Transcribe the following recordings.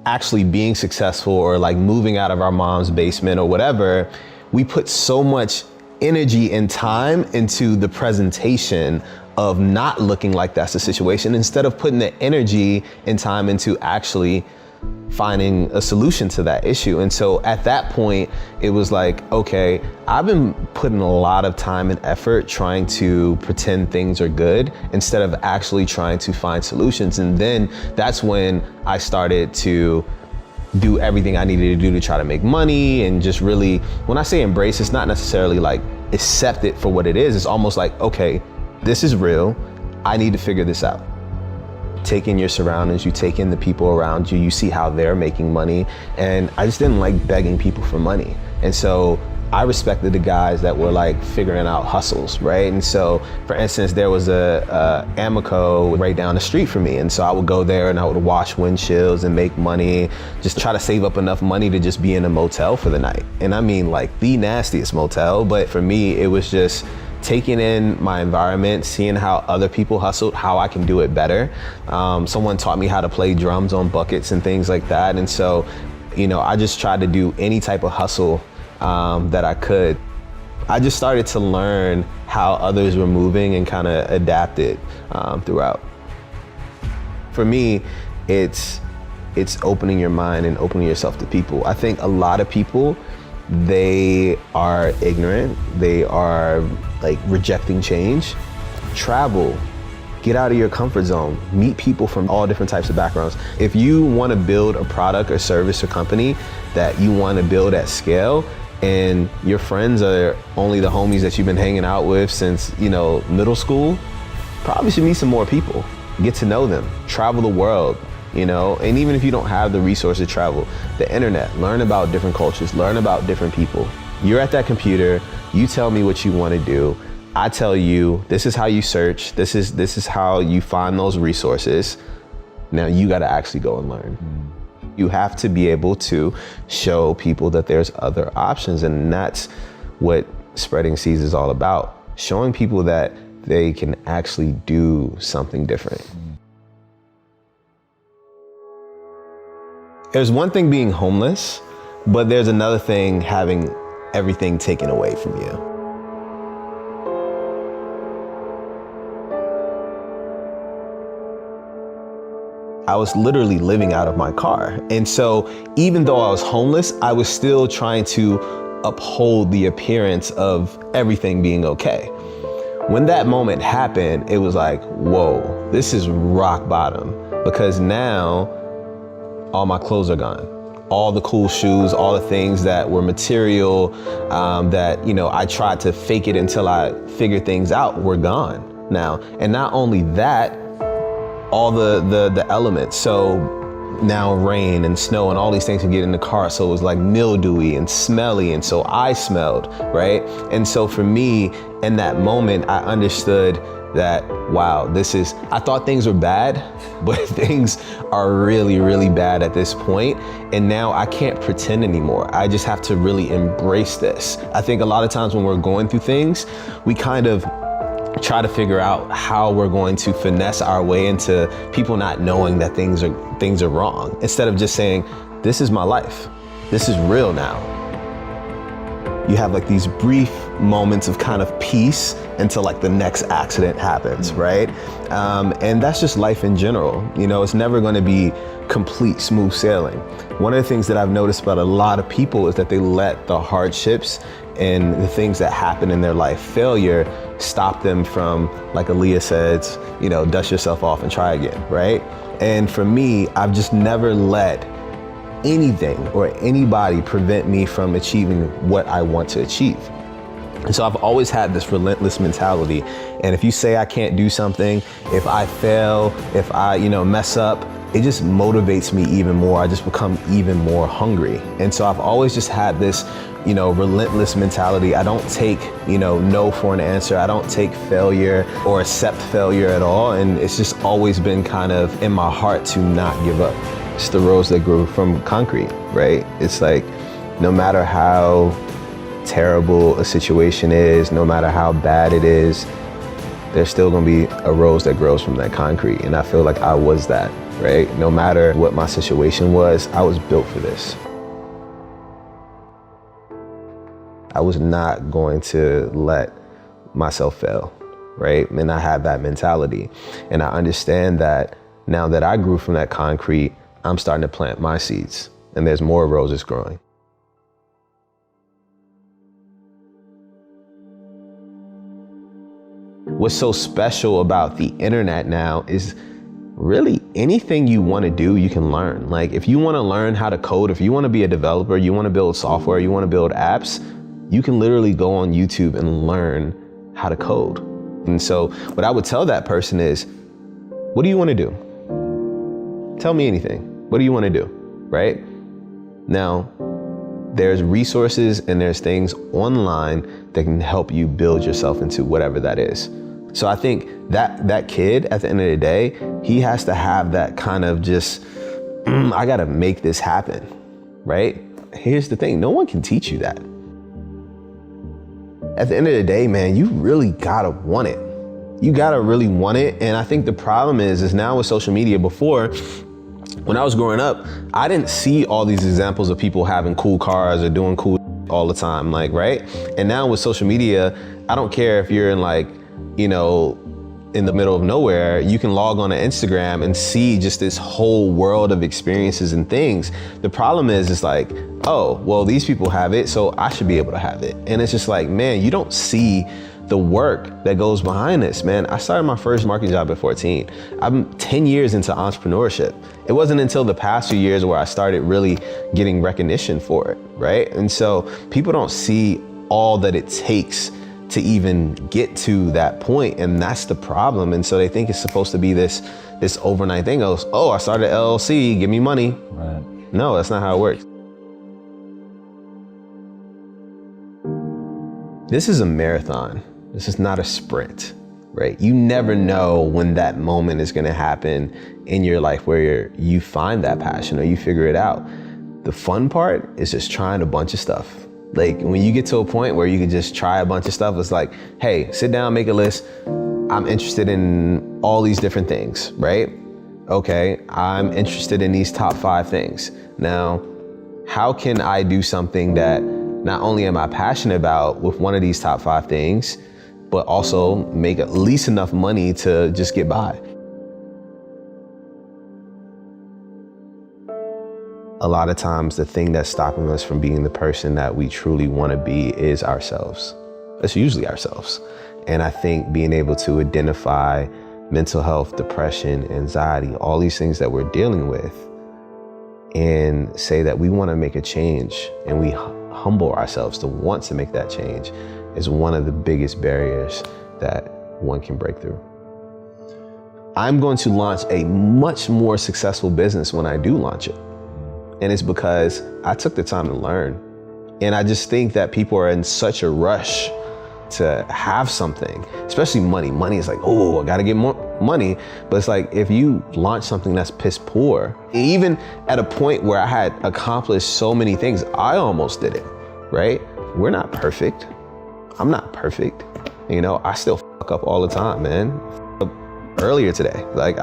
actually being successful or like moving out of our mom's basement or whatever, we put so much energy and time into the presentation of not looking like that's the situation, instead of putting the energy and time into actually finding a solution to that issue. And so at that point, it was like, okay, I've been putting a lot of time and effort trying to pretend things are good instead of actually trying to find solutions. And then that's when I started to do everything I needed to do to try to make money, and just really, when I say embrace, it's not necessarily like accept it for what it is. It's almost like, okay, this is real. I need to figure this out. Take in your surroundings, you take in the people around you, you see how they're making money. And I just didn't like begging people for money. And so I respected the guys that were like figuring out hustles, right? And so, for instance, there was a Amoco right down the street from me. And so I would go there and I would wash windshields and make money, just try to save up enough money to just be in a motel for the night. And I mean like the nastiest motel, but for me, it was just taking in my environment, seeing how other people hustled, how I can do it better. Someone taught me how to play drums on buckets and things like that. And so, you know, I just tried to do any type of hustle that I could. I just started to learn how others were moving and kind of adapted throughout. For me, it's opening your mind and opening yourself to people. I think a lot of people, they are ignorant. They are like rejecting change. Travel, get out of your comfort zone, meet people from all different types of backgrounds. If you want to build a product or service or company that you want to build at scale, and your friends are only the homies that you've been hanging out with since, you know, middle school, probably should meet some more people, get to know them, travel the world, you know, and even if you don't have the resources to travel, the internet, learn about different cultures, learn about different people. You're at that computer, you tell me what you want to do, I tell you, this is how you search, this is how you find those resources. Now you got to actually go and learn. You have to be able to show people that there's other options, and that's what spreading seeds is all about. Showing people that they can actually do something different. There's one thing being homeless, but there's another thing having everything taken away from you. I was literally living out of my car. And so even though I was homeless, I was still trying to uphold the appearance of everything being okay. When that moment happened, it was like, whoa, this is rock bottom, because now all my clothes are gone. All the cool shoes, all the things that were material, that, you know, I tried to fake it until I figured things out, were gone now. And not only that, all the elements. So now rain and snow and all these things can get in the car. So it was like mildewy and smelly. And so I smelled, right? And so for me, in that moment, I understood that, wow, I thought things were bad, but things are really, really bad at this point. And now I can't pretend anymore. I just have to really embrace this. I think a lot of times when we're going through things, we kind of try to figure out how we're going to finesse our way into people not knowing that things are wrong, instead of just saying, this is my life. This is real now. You have like these brief moments of kind of peace until like the next accident happens, right? And that's just life in general. You know, it's never going to be complete smooth sailing. One of the things that I've noticed about a lot of people is that they let the hardships and the things that happen in their life, failure, stop them from, like Aaliyah says, you know, dust yourself off and try again, right? And for me, I've just never let anything or anybody prevent me from achieving what I want to achieve. And so I've always had this relentless mentality. And if you say I can't do something, if I fail, if I, you know, mess up, it just motivates me even more. I just become even more hungry. And so I've always just had this, you know, relentless mentality. I don't take, you know, no for an answer. I don't take failure or accept failure at all. And it's just always been kind of in my heart to not give up. It's the rose that grew from concrete, right? It's like, no matter how terrible a situation is, no matter how bad it is, there's still gonna be a rose that grows from that concrete. And I feel like I was that, right? No matter what my situation was, I was built for this. I was not going to let myself fail, right? And I have that mentality. And I understand that now that I grew from that concrete, I'm starting to plant my seeds, and there's more roses growing. What's so special about the internet now is really anything you want to do, you can learn. Like if you want to learn how to code, if you want to be a developer, you want to build software, you want to build apps, you can literally go on YouTube and learn how to code. And so what I would tell that person is, what do you want to do? Tell me anything. What do you want to do, right? Now, there's resources and there's things online that can help you build yourself into whatever that is. So I think that kid, at the end of the day, he has to have that kind of just, I gotta make this happen, right? Here's the thing, no one can teach you that. At the end of the day, man, you really gotta want it. You gotta really want it. And I think the problem is now with social media. Before, when I was growing up, I didn't see all these examples of people having cool cars or doing cool all the time, like, right? And now with social media, I don't care if you're in like, you know, in the middle of nowhere, you can log on to Instagram and see just this whole world of experiences and things. The problem is, it's like, oh, well, these people have it, so I should be able to have it. And it's just like, man, you don't see the work that goes behind this, man. I started my first marketing job at 14. I'm 10 years into entrepreneurship. It wasn't until the past few years where I started really getting recognition for it, right? And so people don't see all that it takes to even get to that point, and that's the problem. And so they think it's supposed to be this overnight thing. Goes, oh, I started an LLC, give me money. Right. No, that's not how it works. This is a marathon. This is not a sprint, right? You never know when that moment is gonna happen in your life where you find that passion or you figure it out. The fun part is just trying a bunch of stuff. Like when you get to a point where you can just try a bunch of stuff, it's like, hey, sit down, make a list. I'm interested in all these different things, right? Okay, I'm interested in these top 5 things. Now, how can I do something that not only am I passionate about with one of these top 5 things, but also make at least enough money to just get by? A lot of times the thing that's stopping us from being the person that we truly want to be is ourselves. It's usually ourselves. And I think being able to identify mental health, depression, anxiety, all these things that we're dealing with, and say that we want to make a change and we humble ourselves to want to make that change is one of the biggest barriers that one can break through. I'm going to launch a much more successful business when I do launch it. And it's because I took the time to learn. And I just think that people are in such a rush to have something, especially money. Money is like, oh, I gotta get more money. But it's like, if you launch something that's piss poor, even at a point where I had accomplished so many things, I almost did it, right? We're not perfect. I'm not perfect. You know, I still fuck up all the time, man. Earlier today, like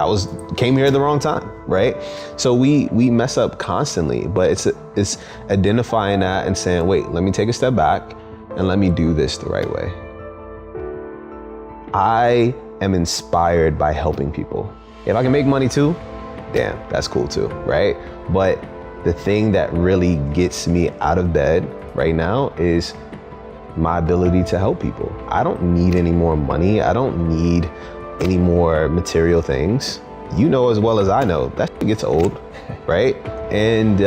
came here at the wrong time, right? So we mess up constantly, but it's identifying that and saying, wait, let me take a step back and let me do this the right way. I am inspired by helping people. If I can make money too, damn, that's cool too, right? But the thing that really gets me out of bed right now is my ability to help people. I don't need any more money. I don't need any more material things. You know as well as I know, that shit gets old, right? And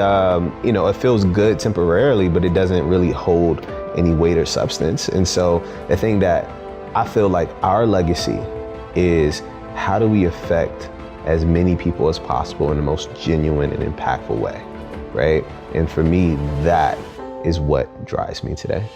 you know, it feels good temporarily, but it doesn't really hold any weight or substance. And so the thing that I feel like our legacy is, how do we affect as many people as possible in the most genuine and impactful way, right? And for me, that is what drives me today.